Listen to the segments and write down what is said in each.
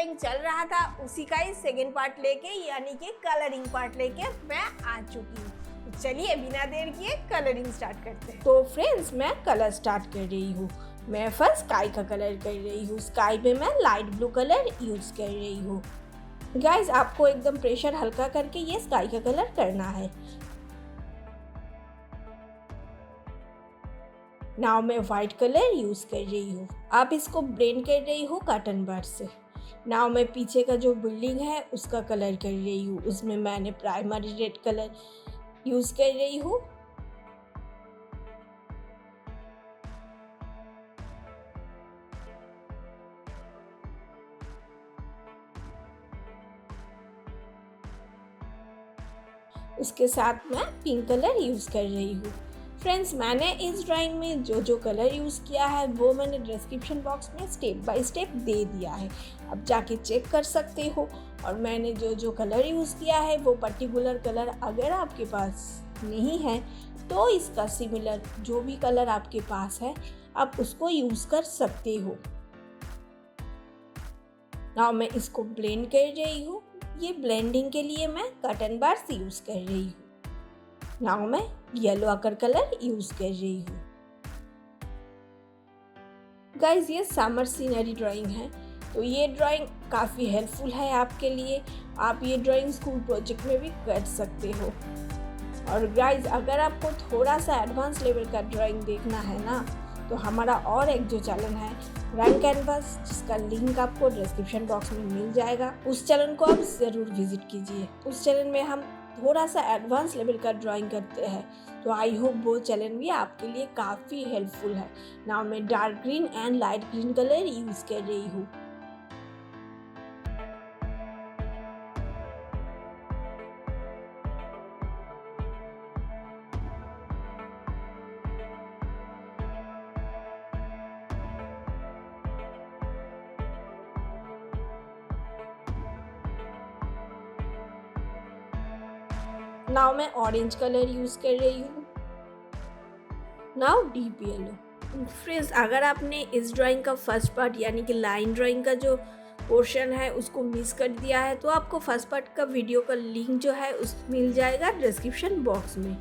Drawing चल रहा था उसी का ही सेकेंड पार्ट लेके यानी कि कलरिंग पार्ट लेके मैं आ चुकी हूँ। तो चलिए बिना देर किए कलरिंग स्टार्ट करते हैं। तो फ्रेंड्स मैं कलर स्टार्ट कर रही हूँ। मैं फर्स्ट स्काई का कलर कर रही हूँ। स्काई पे मैं लाइट ब्लू कलर यूज कर रही हूँ। गाइस आपको एकदम प्रेशर हल्का करके ये स्काई का कलर करना है। नाउ मैं व्हाइट कलर यूज कर रही हूँ। आप इसको ब्लेंड कर रही हूँ कॉटन बड से। नाउ मैं पीछे का जो बिल्डिंग है उसका कलर कर रही हूँ। उसमें मैंने प्राइमरी रेड कलर यूज कर रही हूँ। उसके साथ मैं पिंक कलर यूज कर रही हूँ। फ्रेंड्स मैंने इस ड्राइंग में जो जो कलर यूज़ किया है वो मैंने डिस्क्रिप्शन बॉक्स में स्टेप बाय स्टेप दे दिया है, अब जाके चेक कर सकते हो। और मैंने जो जो कलर यूज़ किया है वो पर्टिकुलर कलर अगर आपके पास नहीं है तो इसका सिमिलर जो भी कलर आपके पास है आप उसको यूज़ कर सकते हो। नाउ मैं इसको ब्लेंड कर रही हूँ। ये ब्लेंडिंग के लिए मैं कॉटन बड्स यूज़ कर रही हूँ। नाउ मैं येलो आकर कलर यूज कर रही हूँ। गाइज ये समर सीनरी ड्राइंग है तो ये ड्राइंग काफ़ी हेल्पफुल है आपके लिए। आप ये ड्राइंग स्कूल प्रोजेक्ट में भी कर सकते हो। और गाइज अगर आपको थोड़ा सा एडवांस लेवल का ड्राइंग देखना है ना तो हमारा और एक जो चैनल है RangCanvas जिसका लिंक आपको डिस्क्रिप्शन बॉक्स में मिल जाएगा, उस चैनल को आप ज़रूर विजिट कीजिए। उस चैनल में हम थोड़ा सा एडवांस लेवल का ड्राइंग करते हैं तो आई होप वो चैनल भी आपके लिए काफ़ी हेल्पफुल है। नाउ मैं dark green and light green colour use कर रही हूँ। नाउ मैं ऑरेंज कलर यूज़ कर रही हूँ। Now deep yellow. फ्रेंड्स अगर आपने इस ड्राइंग का फर्स्ट पार्ट यानी कि लाइन ड्राइंग का जो पोर्शन है उसको मिस कर दिया है तो आपको फर्स्ट पार्ट का वीडियो का लिंक जो है उस मिल जाएगा डिस्क्रिप्शन बॉक्स में।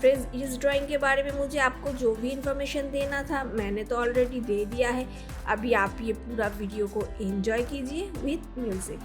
फ्रेंड्स इस ड्राइंग के बारे में मुझे आपको जो भी इन्फॉर्मेशन देना था मैंने तो ऑलरेडी दे दिया है। अभी आप ये पूरा वीडियो को एंजॉय कीजिए विथ म्यूजिक।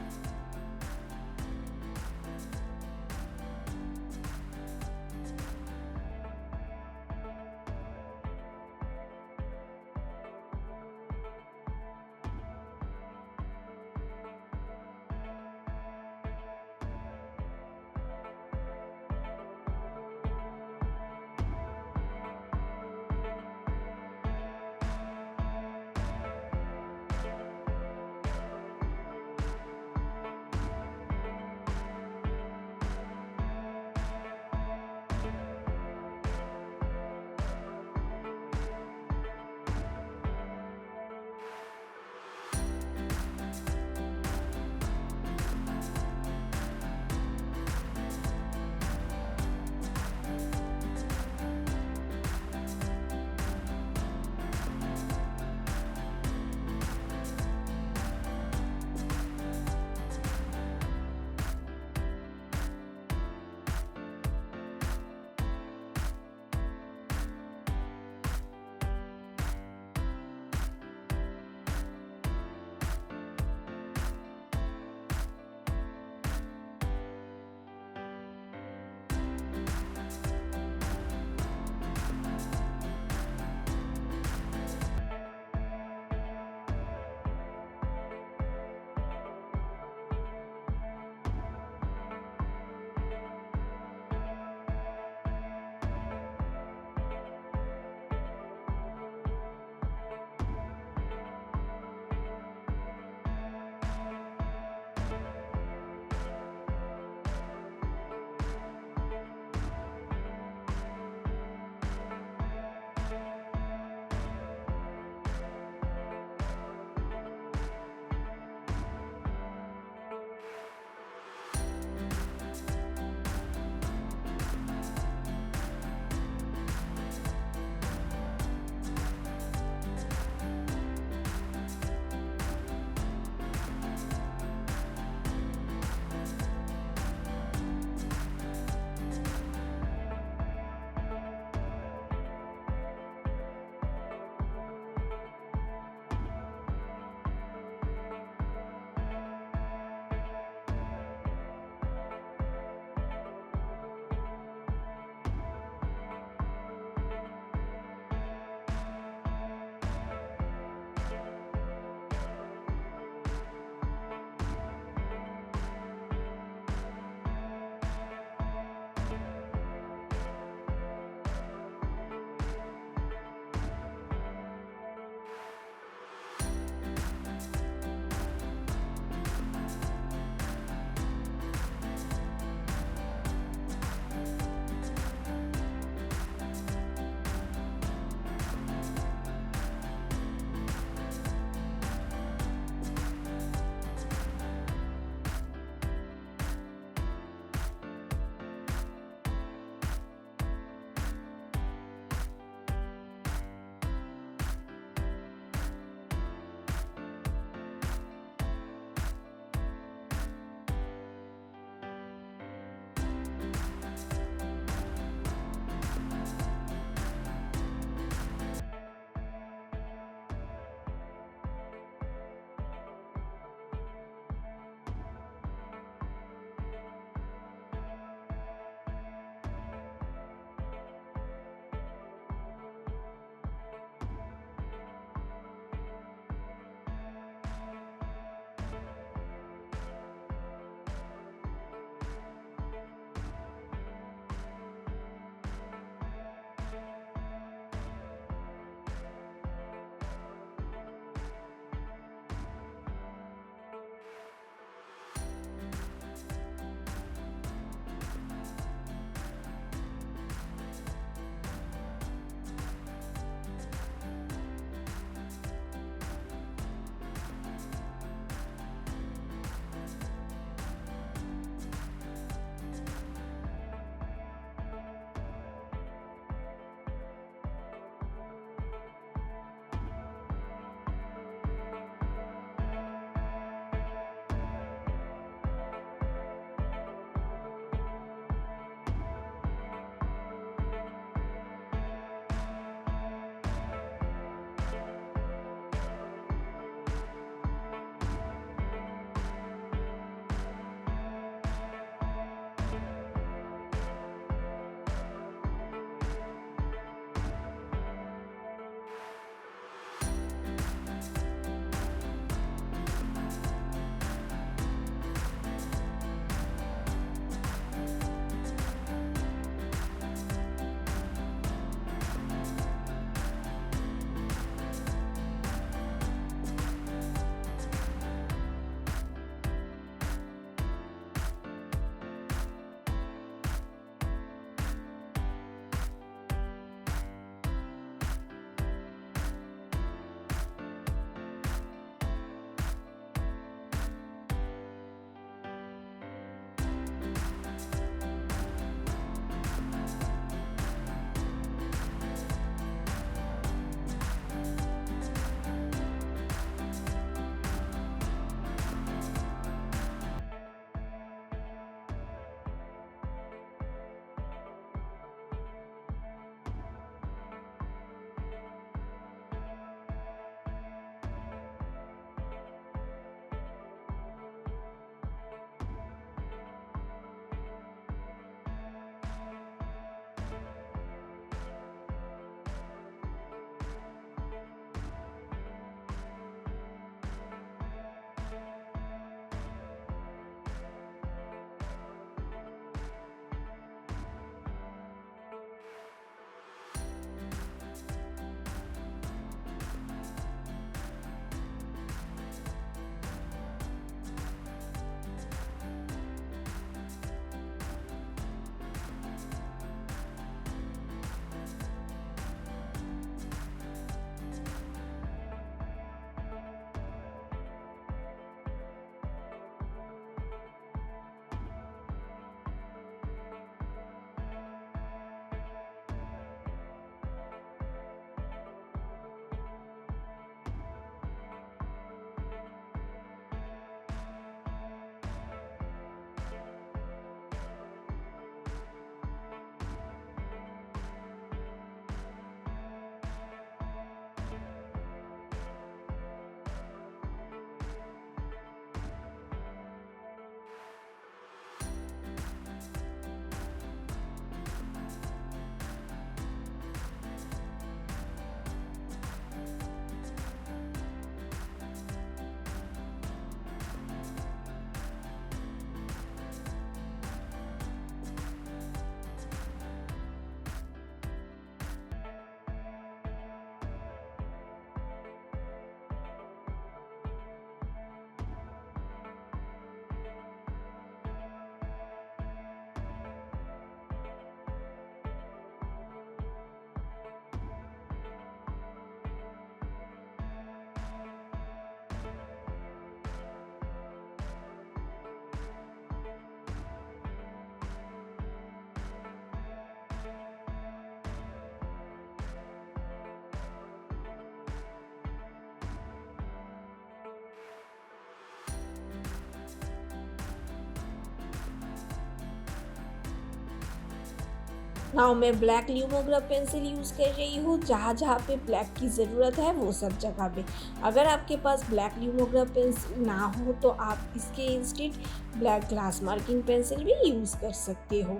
नाउ मैं ब्लैक ल्यूमोग्राफ पेंसिल यूज़ कर रही हूँ। जहाँ जहाँ पे ब्लैक की ज़रूरत है वो सब जगह पे। अगर आपके पास ब्लैक ल्यूमोग्राफ पेंसिल ना हो तो आप इसके instead black glass marking pencil भी यूज़ कर सकते हो।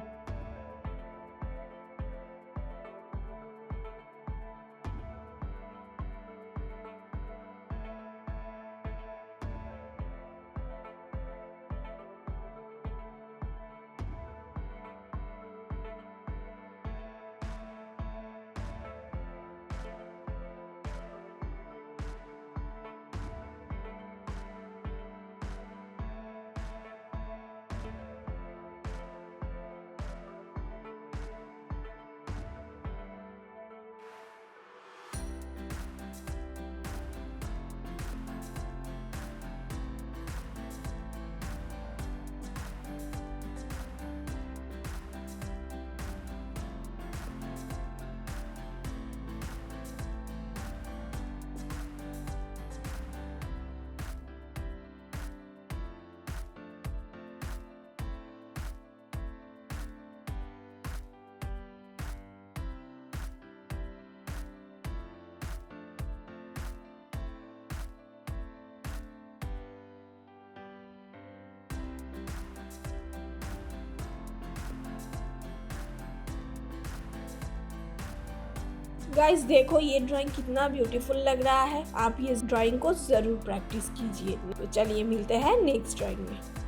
गाइस देखो ये ड्राइंग कितना ब्यूटीफुल लग रहा है। आप ये ड्राइंग को ज़रूर प्रैक्टिस कीजिए। तो चलिए मिलते हैं नेक्स्ट ड्राइंग में।